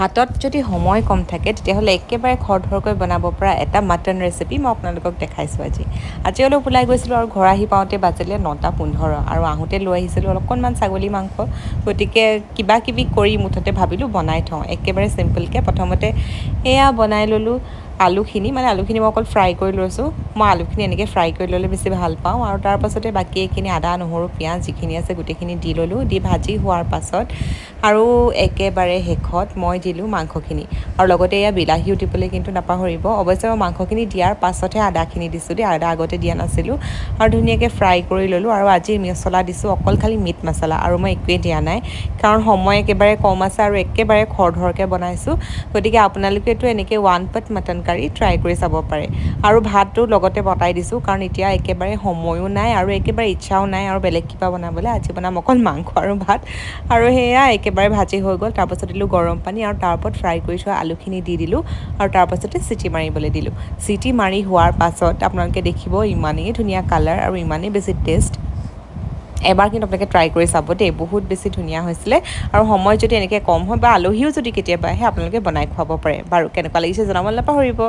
হাতত যদি সময় কম থাকে তেতিয়াহ'লে একেবাৰে খৰধৰকৈ বনাব পৰা এটা মাটন ৰেচিপি মই আপোনালোকক দেখাইছোঁ আজি অলপ ওলাই গৈছিলোঁ আৰু ঘৰ আহি পাওঁতে বাজিলে 9:15 আৰু আহোঁতে লৈ আহিছিলোঁ অকণমান ছাগলী মাংস গতিকে কিবা কিবি কৰি মুঠতে ভাবিলোঁ বনাই থওঁ একেবাৰে চিম্পলকৈ প্ৰথমতে এয়া বনাই ল'লোঁ আলুখিনি মই অকল ফ্ৰাই কৰি লৈছোঁ মই আলুখিনি এনেকৈ ফ্ৰাই কৰি ল'লে বেছি ভাল পাওঁ আৰু তাৰ পাছতে বাকী এইখিনি আদা নহৰু পিঁয়াজ যিখিনি আছে গোটেইখিনি দি ল'লোঁ দি ভাজি হোৱাৰ পাছত আৰু একেবাৰে শেষত মই দিলোঁ মাংসখিনি আৰু লগতে এয়া বিলাহীও দিবলৈ কিন্তু নাপাহৰিব অৱশ্যে মই মাংসখিনি দিয়াৰ পাছতহে আদাখিনি দিছোঁ দেই আদা আগতে দিয়া নাছিলোঁ আৰু ধুনীয়াকৈ ফ্ৰাই কৰি ল'লোঁ আৰু আজি মছলা দিছোঁ অকল খালি মিট মছলা আৰু মই একোৱেই দিয়া নাই কাৰণ সময় একেবাৰে কম আছে আৰু একেবাৰে খৰধৰকৈ বনাইছোঁ গতিকে আপোনালোকেতো এনেকৈ ওৱান পট মাটন কাৰী ট্ৰাই কৰি চাব পাৰে আৰু ভাতটো লগতে বটাই দিছোঁ কাৰণ এতিয়া একেবাৰে সময়ো নাই আৰু একেবাৰে ইচ্ছাও নাই আৰু বেলেগ কিবা বনাবলৈ আজি বনাম অকল মাংস আৰু ভাত আৰু সেয়া একেবাৰে ভাজি হৈ গ'ল তাৰপাছত দিলোঁ গৰম পানী আৰু তাৰ ওপৰত ফ্ৰাই কৰি থোৱা আলুখিনি দি দিলোঁ আৰু তাৰপাছতে চিটি মাৰিবলৈ দিলোঁ চিটি মাৰি হোৱাৰ পাছত আপোনালোকে দেখিব ইমানেই ধুনীয়া কালাৰ আৰু ইমানেই বেছি টেষ্ট এবাৰ কিন্তু আপোনালোকে ট্ৰাই কৰি চাব দেই বহুত বেছি ধুনীয়া হৈছিলে আৰু সময় যদি এনেকৈ কম হয় বা আলহীও যদি কেতিয়াবা আহে আপোনালোকে বনাই খুৱাব পাৰে বাৰু কেনেকুৱা লাগিছে জনাবলৈ নাপাহৰিব